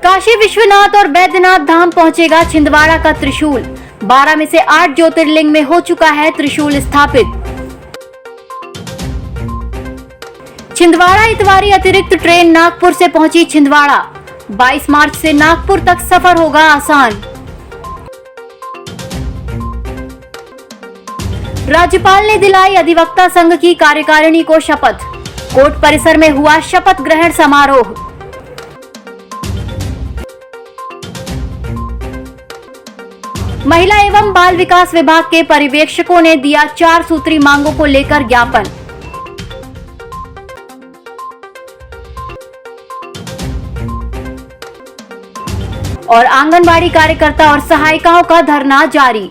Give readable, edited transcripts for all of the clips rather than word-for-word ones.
काशी विश्वनाथ और बैद्यनाथ धाम पहुंचेगा छिंदवाड़ा का त्रिशूल। 12 में से 8 ज्योतिर्लिंग में हो चुका है त्रिशूल स्थापित। छिंदवाड़ा इतवारी अतिरिक्त ट्रेन नागपुर से पहुंची छिंदवाड़ा। 22 मार्च से नागपुर तक सफर होगा आसान। राज्यपाल ने दिलाई अधिवक्ता संघ की कार्यकारिणी को शपथ। कोर्ट परिसर में हुआ शपथ ग्रहण समारोह। महिला एवं बाल विकास विभाग के पर्यवेक्षकों ने दिया 4 सूत्री मांगों को लेकर ज्ञापन। और आंगनबाड़ी कार्यकर्ता और सहायिकाओं का धरना जारी।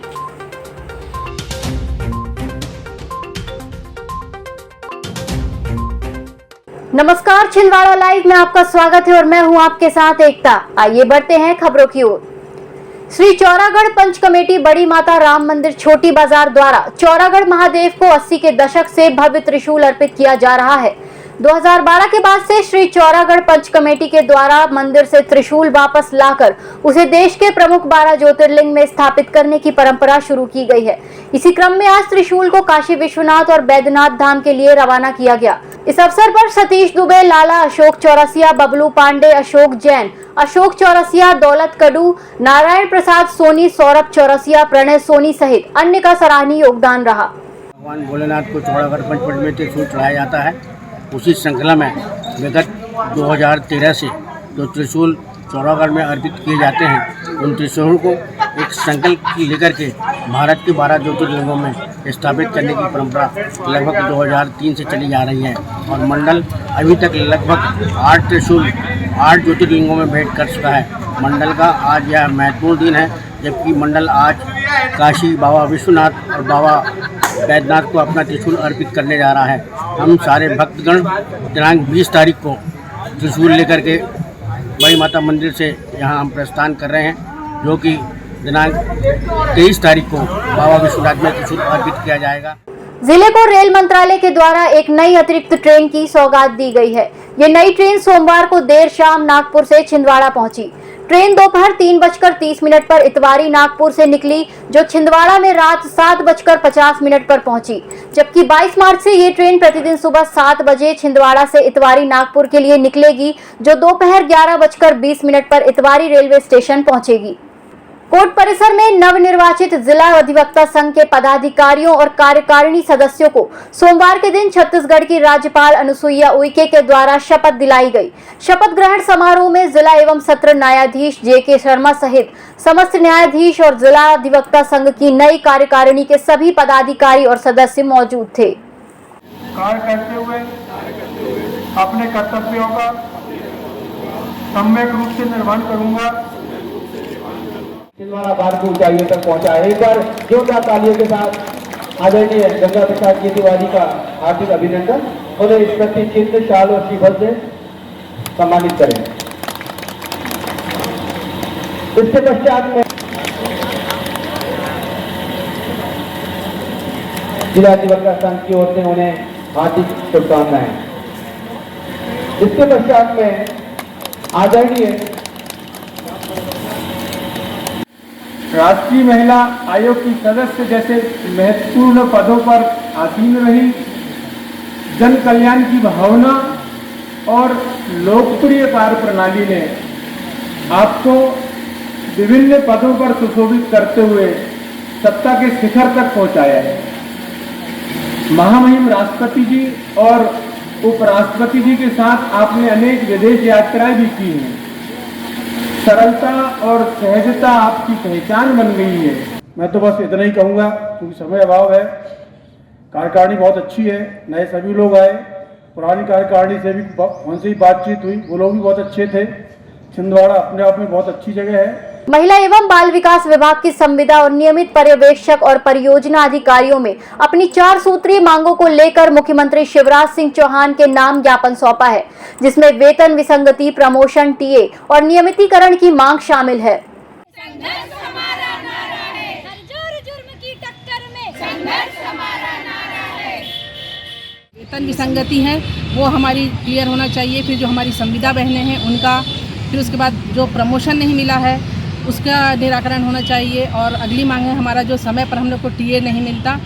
नमस्कार, छिंदवाड़ा लाइव में आपका स्वागत है और मैं हूं आपके साथ एकता। आइए बढ़ते हैं खबरों की ओर। श्री चौरागढ़ पंच कमेटी बड़ी माता राम मंदिर छोटी बाजार द्वारा चौरागढ़ महादेव को 80 के दशक से भव्य त्रिशूल अर्पित किया जा रहा है। 2012 के बाद से श्री चौरागढ़ पंच कमेटी के द्वारा मंदिर से त्रिशूल वापस लाकर उसे देश के प्रमुख 12 ज्योतिर्लिंग में स्थापित करने की परंपरा शुरू की गई है। इसी क्रम में आज त्रिशूल को काशी विश्वनाथ और बैद्यनाथ धाम के लिए रवाना किया गया। इस अवसर पर सतीश दुबे, लाला अशोक चौरसिया, बबलू पांडे, अशोक जैन, अशोक चौरसिया, दौलत कडू, नारायण प्रसाद सोनी, सौरभ चौरसिया, प्रणय सोनी सहित अन्य का सराहनीय योगदान रहा। भगवान भोलेनाथ को चौरागढ़ पंचवटी में त्रिशूल चढ़ाया जाता है। उसी श्रृंखला में विगत 2013 से जो त्रिशूल चौरागढ़ में अर्पित किए जाते हैं, उन त्रिशूल को एक संकल्प लेकर के भारत के 12 ज्योतिर्लिंगों में स्थापित करने की परंपरा लगभग 2003 से चली जा रही है। और मंडल अभी तक लगभग 8 त्रिशूल 8 ज्योतिर्लिंगों में भेंट कर चुका है। मंडल का आज यह महत्वपूर्ण दिन है, जबकि मंडल आज काशी बाबा विश्वनाथ और बाबा बैद्यनाथ को अपना त्रिशूल अर्पित करने जा रहा है। हम सारे भक्तगण दिनांक 20 तारीख को त्रिशूल लेकर के बड़ी माता मंदिर से यहाँ हम प्रस्थान कर रहे हैं, जो कि दिनांक 23 तारीख को बाबा विश्वनाथ में त्रिशूल अर्पित किया जाएगा। जिले को रेल मंत्रालय के द्वारा एक नई अतिरिक्त ट्रेन की सौगात दी गई है। ये नई ट्रेन सोमवार को देर शाम नागपुर से छिंदवाड़ा पहुंची। ट्रेन दोपहर 3:30 पर इतवारी नागपुर से निकली, जो छिंदवाड़ा में रात 7:50 पर पहुंची। जबकि 22 मार्च से ये ट्रेन प्रतिदिन सुबह 7 बजे छिंदवाड़ा से इतवारी नागपुर के लिए निकलेगी, जो दोपहर 11:20 पर इतवारी रेलवे स्टेशन पहुंचेगी। कोर्ट परिसर में नवनिर्वाचित जिला अधिवक्ता संघ के पदाधिकारियों और कार्यकारिणी सदस्यों को सोमवार के दिन छत्तीसगढ़ की राज्यपाल अनुसुईया उइके के द्वारा शपथ दिलाई गई। शपथ ग्रहण समारोह में जिला एवं सत्र न्यायाधीश जे.के. शर्मा सहित समस्त न्यायाधीश और जिला अधिवक्ता संघ की नई कार्यकारिणी के सभी पदाधिकारी और सदस्य मौजूद थे। कार्य करते हुए अपने कर्तव्यों का सम्यक रूप से निर्वहन करूंगा। छिंदवाड़ा भारत को ऊंचाइयों तक पहुंचा है। एक बार जोरदार तालियों के साथ आदरणीय गंगा प्रसाद जी तिवारी का हार्दिक अभिनंदन। उन्हें इस प्रति चिन्ह, शाल और श्रीफल से सम्मानित करें। इसके पश्चात में जिला अधिवक्ता संघ की ओर से उन्हें हार्दिक शुभकामनाएं। इसके पश्चात में आदरणीय राष्ट्रीय महिला आयोग की सदस्य जैसे महत्वपूर्ण पदों पर आसीन रही, जन कल्याण की भावना और लोकप्रिय कार्यप्रणाली ने आपको विभिन्न पदों पर सुशोभित करते हुए सत्ता के शिखर तक पहुंचाया है। महामहिम राष्ट्रपति जी और उपराष्ट्रपति जी के साथ आपने अनेक विदेश यात्राएं भी की हैं। सरलता और सहजता आपकी पहचान बन गई है। मैं तो बस इतना ही कहूँगा, क्योंकि समय अभाव है। कार्यकारिणी बहुत अच्छी है, नए सभी लोग आए। पुरानी कार्यकारिणी से भी उनसे ही बातचीत हुई, वो लोग भी बहुत अच्छे थे। छिंदवाड़ा अपने आप में बहुत अच्छी जगह है। महिला एवं बाल विकास विभाग की संविदा और नियमित पर्यवेक्षक और परियोजना अधिकारियों में अपनी 4 सूत्रीय मांगों को लेकर मुख्यमंत्री शिवराज सिंह चौहान के नाम ज्ञापन सौंपा है, जिसमें वेतन विसंगति, प्रमोशन, टीए और नियमितीकरण की मांग शामिल है। संघर्ष हमारा नारा है, हर जुर्म की टक्कर में संघर्ष हमारा नारा है। वेतन विसंगति है वो हमारी क्लियर होना चाहिए। फिर जो हमारी संविदा बहनें हैं उनका फिर उसके बाद जो प्रमोशन नहीं मिला है उसका निराकरण होना चाहिए, और अगली मांग है हमारा जो समय पर हम लोग को टीए नहीं मिलता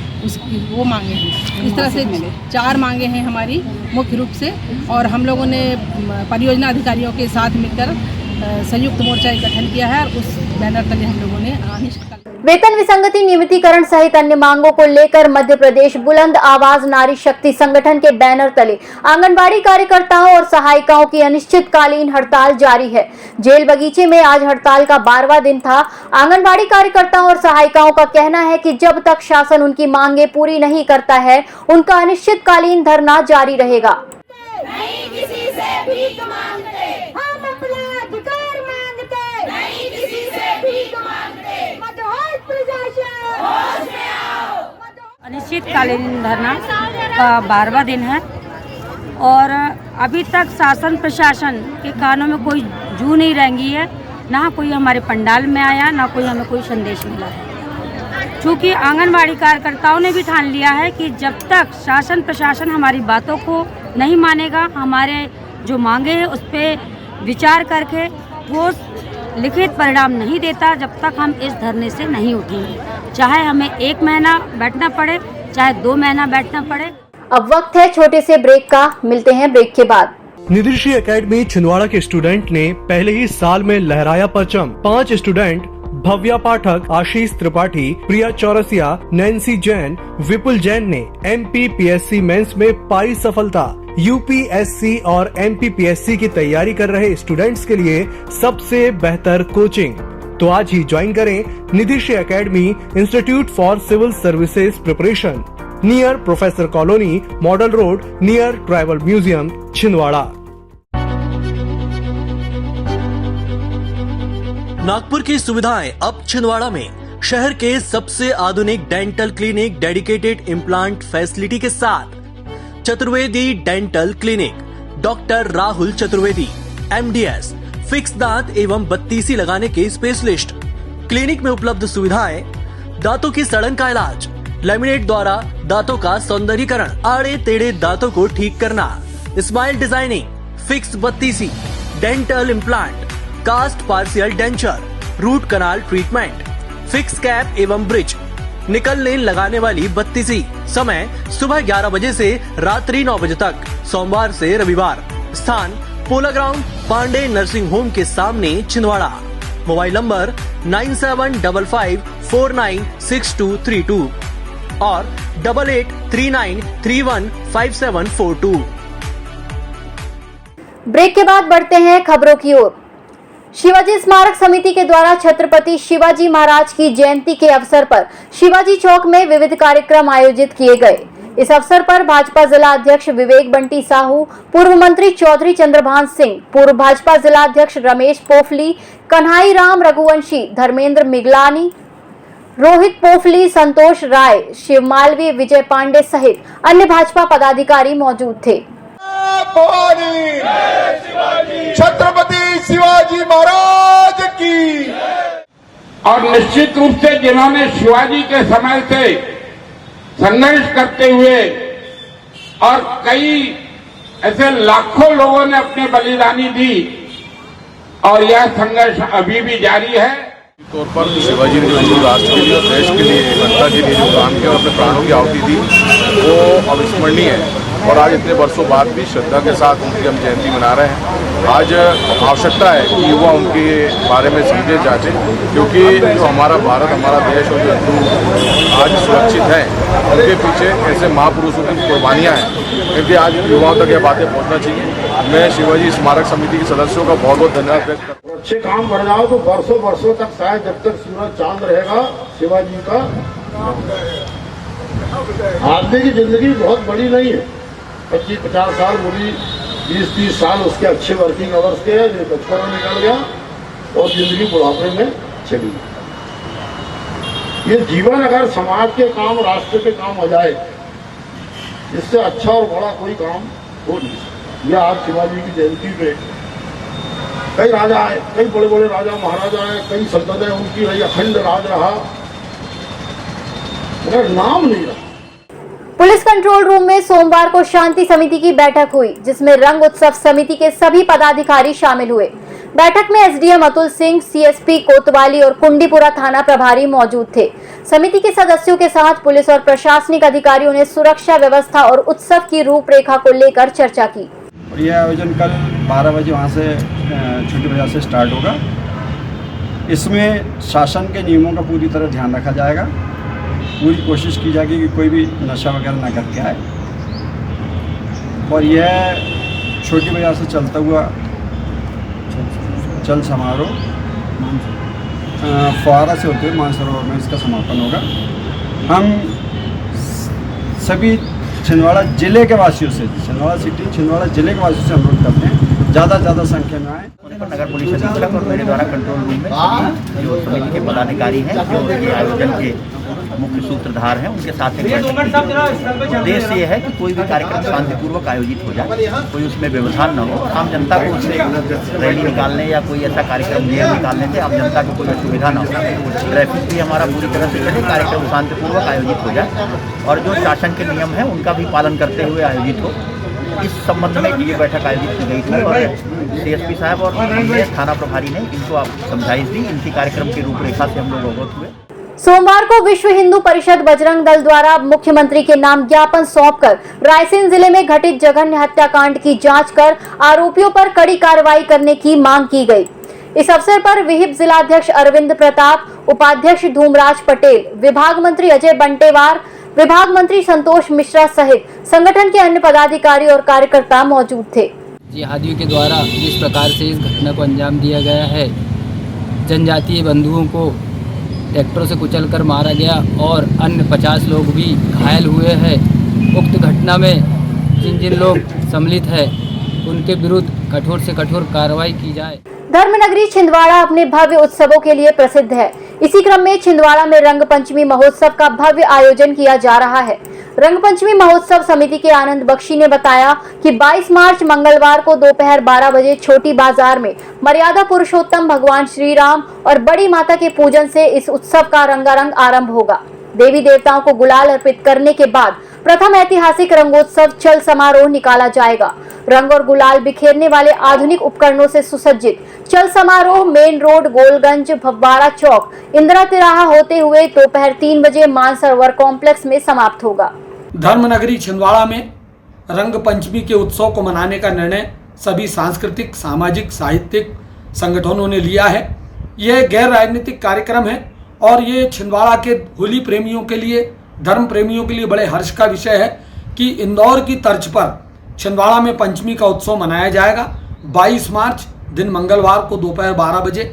वो मांगे हैं। इस तरह से 4 मांगे हैं हमारी मुख्य रूप से, और हम लोगों ने परियोजना अधिकारियों के साथ मिलकर संयुक्त मोर्चा गठन किया है और उस बैनर तले हम लोगों ने अनिश्चितकाल वेतन विसंगति नियमितीकरण सहित अन्य मांगों को लेकर मध्य प्रदेश बुलंद आवाज नारी शक्ति संगठन के बैनर तले आंगनबाड़ी कार्यकर्ताओं और सहायिकाओं की अनिश्चितकालीन हड़ताल जारी है। जेल बगीचे में आज हड़ताल का 12वां दिन था। आंगनबाड़ी कार्यकर्ताओं और सहायिकाओं का कहना है कि जब तक शासन उनकी मांगे पूरी नहीं करता है, उनका अनिश्चितकालीन धरना जारी रहेगा। नहीं किसी से भीख मांगते, हम अपना अधिकार मांगते, नहीं किसी से भीख मांगते, मदहोश प्रशासन होश में आओ। अनिश्चितकालीन धरना का 12वां दिन है और अभी तक शासन प्रशासन के कानों में कोई जू नहीं रेंगी है, ना कोई हमारे पंडाल में आया, ना कोई हमें कोई संदेश मिला है। चूँकि आंगनबाड़ी कार्यकर्ताओं ने भी ठान लिया है कि जब तक शासन प्रशासन हमारी बातों को नहीं मानेगा, हमारे जो मांगे हैं उस पर विचार करके ठोस लिखित परिणाम नहीं देता, जब तक हम इस धरने से नहीं उठेंगे। चाहे हमें 1 महीना बैठना पड़े, चाहे 2 महीना बैठना पड़े। अब वक्त है छोटे से ब्रेक का, मिलते हैं ब्रेक के बाद। निधिश्री एकेडमी छिंदवाड़ा के स्टूडेंट ने पहले ही साल में लहराया परचम। 5 स्टूडेंट भव्या पाठक, आशीष त्रिपाठी, प्रिया चौरसिया, नैन्सी जैन, विपुल जैन ने MPPSC मेंस में पाई सफलता। UPSC और MPPSC की तैयारी कर रहे स्टूडेंट्स के लिए सबसे बेहतर कोचिंग। तो आज ही ज्वाइन करें Nidhishri academy, institute for civil services preparation, near professor colony, model road, near tribal museum, Chhindwara. Nagpur की सुविधाएं अब छिंदवाड़ा में। शहर के सबसे आधुनिक dental clinic dedicated implant facility के साथ Chaturvedi dental clinic, doctor Rahul Chaturvedi, MDS, fix दांत एवं बत्तीसी लगाने के स्पेशलिस्ट। क्लिनिक में उपलब्ध सुविधाएं: दांतों की सड़न का इलाज, लैमिनेट द्वारा दांतों का सौंदर्यीकरण, आड़े टेढ़े दांतों को ठीक करना, स्माइल डिजाइनिंग, फिक्स बत्तीसी, dental implant, cast partial denture, root canal treatment, fix cap एवं ब्रिज, निकल लेन लगाने वाली बत्तीसी। समय सुबह 11 बजे से रात्रि 9 बजे तक, सोमवार से रविवार। स्थान पोला ग्राउंड, पांडे नर्सिंग होम के सामने, छिंदवाड़ा। मोबाइल नंबर 9755496232 और 8839315742। ब्रेक के बाद बढ़ते हैं खबरों की ओर। शिवाजी स्मारक समिति के द्वारा छत्रपति शिवाजी महाराज की जयंती के अवसर पर शिवाजी चौक में विविध कार्यक्रम आयोजित किए गए। इस अवसर पर भाजपा जिला अध्यक्ष विवेक बंटी साहू, पूर्व मंत्री चौधरी चंद्रभान सिंह, पूर्व भाजपा जिला अध्यक्ष रमेश पोफली, कन्हाई राम रघुवंशी, धर्मेंद्र मिगलानी, रोहित पोफली, संतोष राय, शिव मालवीय, विजय पांडे सहित अन्य भाजपा पदाधिकारी मौजूद थे। छत्रपति शिवाजी महाराज की। और निश्चित रूप से जिन्होंने शिवाजी के समय से संघर्ष करते हुए और कई ऐसे लाखों लोगों ने अपने बलिदानी दी और यह संघर्ष अभी भी जारी है। तौर पर शिवाजी ने जो राष्ट्र के लिए और देश के लिए, जनता के लिए जो काम किया और अपने प्राणों की आहुति दी, वो अविस्मरणीय है। और आज इतने वर्षों बाद भी श्रद्धा के साथ उनकी हम जयंती मना रहे हैं। आज आवश्यकता है कि युवा उनके बारे में समझे जांचे, क्योंकि जो हमारा भारत, हमारा देश और जो हिंदू आज सुरक्षित है, उनके पीछे ऐसे महापुरुषों की कुर्बानियाँ हैं, क्योंकि आज युवाओं तक ये बातें पहुँचना चाहिए। मैं शिवाजी स्मारक समिति के सदस्यों का बहुत बहुत धन्यवाद व्यक्त करता हूँ। अच्छे काम बढ़ जाओ तो वर्षों वर्षों तक, शायद जब तक सूरज चांद रहेगा, शिवाजी का। आदमी की जिंदगी बहुत बड़ी नहीं है, 25-50 साल बुरी, 20-30 साल उसके अच्छे वर्किंग आवर्स के हैं, जो बचपन में निकल गया और जिंदगी बुढ़ापे में चली गई। ये जीवन अगर समाज के काम, राष्ट्र के काम हो जाए, इससे अच्छा और बड़ा कोई काम हो नहीं सकता। यह आज शिवाजी की जयंती पे कई राजा आए, कई बड़े बड़े राजा महाराजा आए, कई सल्तनतें उनकी रही, अखंड राज रहा, मगर नाम नहीं रहा। पुलिस कंट्रोल रूम में सोमवार को शांति समिति की बैठक हुई, जिसमें रंग उत्सव समिति के सभी पदाधिकारी शामिल हुए। बैठक में एसडीएम अतुल सिंह, सीएसपी कोतवाली और कुंडीपुरा थाना प्रभारी मौजूद थे। समिति के सदस्यों के साथ पुलिस और प्रशासनिक अधिकारियों ने सुरक्षा व्यवस्था और उत्सव की रूपरेखा को लेकर चर्चा की। यह आयोजन कल 12 बजे वहाँ से छोटी बाजार से स्टार्ट होगा। इसमें शासन के नियमों का पूरी तरह ध्यान रखा जाएगा। पूरी कोशिश की जाएगी कि कोई भी नशा वगैरह ना करके आए। और यह छोटी बाजार से चलता हुआ चल समारोह फुहारा से होते हुए मानसरोवर में इसका समापन होगा। हम सभी छिंदवाड़ा जिले के वासियों से, छिंदवाड़ा सिटी, छिंदवाड़ा जिले के वासियों से अनुरोध करते हैं ज़्यादा संख्या में आए। नगर पुलिस अधीक्षक और मेरे द्वारा कंट्रोल रूम में सभी जो समिति के पदाधिकारी हैं, जो ये आयोजन के मुख्य सूत्रधार हैं, उनके साथ उद्देश्य ये है कि कोई भी कार्यक्रम शांतिपूर्वक आयोजित हो जाए, कोई उसमें व्यवधान न हो। आम जनता को उससे रैली निकालने या कोई ऐसा कार्यक्रम निकालने से आम जनता को कोई असुविधा न हो। ट्रैफिक भी हमारा पूरी तरह से चले, कार्यक्रम शांतिपूर्वक आयोजित हो जाए और जो शासन के नियम हैं उनका भी पालन करते हुए आयोजित हो। इस संबंध में ये बैठक आयोजित की गई थी और सीएसपी साहब और थाना प्रभारी ने इनको आप समझाइश दी। इनकी कार्यक्रम की रूपरेखा से हम लोग अवगत हुए। सोमवार को विश्व हिंदू परिषद बजरंग दल द्वारा मुख्यमंत्री के नाम ज्ञापन सौंपकर रायसेन जिले में घटित जघन्य हत्याकांड की जांच कर आरोपियों पर कड़ी कार्रवाई करने की मांग की गई। इस अवसर पर विहिप जिलाध्यक्ष अरविंद प्रताप, उपाध्यक्ष धूमराज पटेल, विभाग मंत्री अजय बंटेवार, विभाग मंत्री संतोष मिश्रा सहित संगठन के अन्य पदाधिकारी और कार्यकर्ता मौजूद थे। जिहादियों के द्वारा जिस प्रकार से इस घटना को अंजाम दिया गया है, जनजातीय बंधुओं को ट्रैक्टरों से कुचलकर मारा गया और अन्य 50 लोग भी घायल हुए हैं। उक्त घटना में जिन लोग सम्मिलित हैं उनके विरुद्ध कठोर से कठोर कार्रवाई की जाए। धर्मनगरी छिंदवाड़ा अपने भव्य उत्सवों के लिए प्रसिद्ध है। इसी क्रम में छिंदवाड़ा में रंग पंचमी महोत्सव का भव्य आयोजन किया जा रहा है। रंग पंचमी महोत्सव समिति के आनंद बख्शी ने बताया कि 22 मार्च मंगलवार को दोपहर 12 बजे छोटी बाजार में मर्यादा पुरुषोत्तम भगवान श्री राम और बड़ी माता के पूजन से इस उत्सव का रंगारंग आरंभ होगा। देवी देवताओं को गुलाल अर्पित करने के बाद प्रथम ऐतिहासिक रंगोत्सव चल समारोह निकाला जाएगा। रंग और गुलाल बिखेरने वाले आधुनिक उपकरणों से सुसज्जित चल समारोह मेन रोड, गोलगंज, भव्वाड़ा चौक, इंदिरा तिराहा होते हुए दोपहर 3 बजे मानसरोवर कॉम्प्लेक्स में समाप्त होगा। धर्मनगरी छिंदवाड़ा में रंग पंचमी के उत्सव को मनाने का निर्णय सभी सांस्कृतिक, सामाजिक, साहित्यिक संगठनों ने लिया है। यह गैर राजनीतिक कार्यक्रम है और ये छिंदवाड़ा के होली प्रेमियों के लिए, धर्म प्रेमियों के लिए बड़े हर्ष का विषय है कि इंदौर की तर्ज पर छिंदवाड़ा में पंचमी का उत्सव मनाया जाएगा। 22 मार्च दिन मंगलवार को दोपहर 12 बजे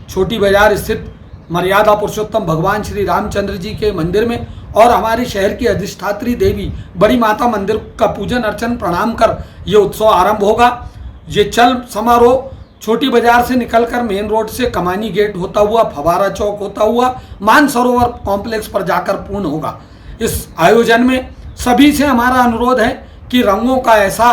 छोटी बाजार स्थित मर्यादा पुरुषोत्तम भगवान श्री रामचंद्र जी के मंदिर में और हमारे शहर की अधिष्ठात्री देवी बड़ी माता मंदिर का पूजन अर्चन प्रणाम कर ये उत्सव आरंभ होगा। ये चल समारोह छोटी बाजार से निकलकर मेन रोड से कमानी गेट होता हुआ, फवारा चौक होता हुआ मानसरोवर कॉम्प्लेक्स पर जाकर पूर्ण होगा। इस आयोजन में सभी से हमारा अनुरोध है कि रंगों का ऐसा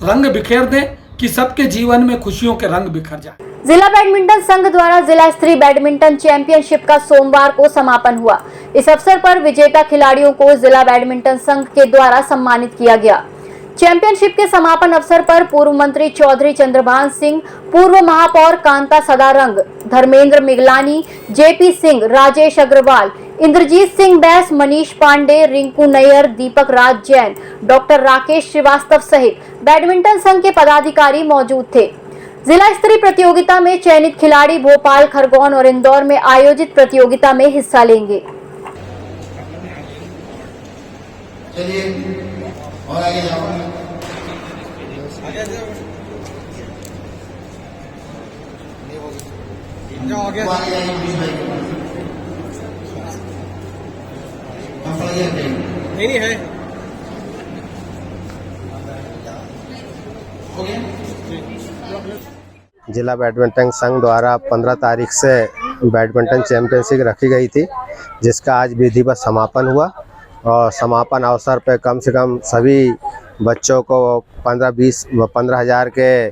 रंग बिखेर दें कि सबके जीवन में खुशियों के रंग बिखर जाए। जिला बैडमिंटन संघ द्वारा जिला स्तरीय बैडमिंटन चैंपियनशिप का सोमवार को समापन हुआ। इस अवसर पर विजेता खिलाड़ियों को जिला बैडमिंटन संघ के द्वारा सम्मानित किया गया। चैंपियनशिप के समापन अवसर पर पूर्व मंत्री चौधरी चंद्रभान सिंह, पूर्व महापौर कांता सदारंग, धर्मेंद्र मिगलानी, जेपी सिंह, राजेश अग्रवाल, इंद्रजीत सिंह बैस, मनीष पांडे, रिंकू नैयर, दीपक राज जैन, डॉक्टर राकेश श्रीवास्तव सहित बैडमिंटन संघ के पदाधिकारी मौजूद थे। जिला स्तरीय प्रतियोगिता में चयनित खिलाड़ी भोपाल, खरगोन और इंदौर में आयोजित प्रतियोगिता में हिस्सा लेंगे। और आगे जाओ। नहीं है। जिला बैडमिंटन संघ द्वारा 15 तारीख से बैडमिंटन चैंपियनशिप रखी गई थी, जिसका आज विधिवत समापन हुआ और समापन अवसर पर कम से कम सभी बच्चों को 15,000 के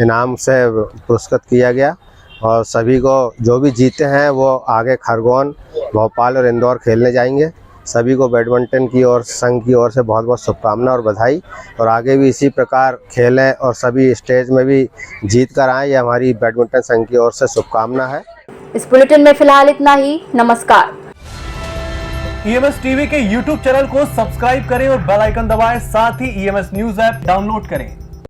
इनाम से पुरस्कृत किया गया और सभी को जो भी जीते हैं वो आगे खरगोन, भोपाल और इंदौर खेलने जाएंगे। सभी को बैडमिंटन की ओर संघ की ओर से बहुत बहुत शुभकामना और बधाई, और आगे भी इसी प्रकार खेलें और सभी स्टेज में भी जीत कर आएँ, ये हमारी बैडमिंटन संघ की ओर से शुभकामना है। इस बुलेटिन में फिलहाल इतना ही। नमस्कार। ईएमएस टीवी के यूट्यूब चैनल को सब्सक्राइब करें और बेल आइकन दबाएं, साथ ही ईएमएस न्यूज ऐप डाउनलोड करें।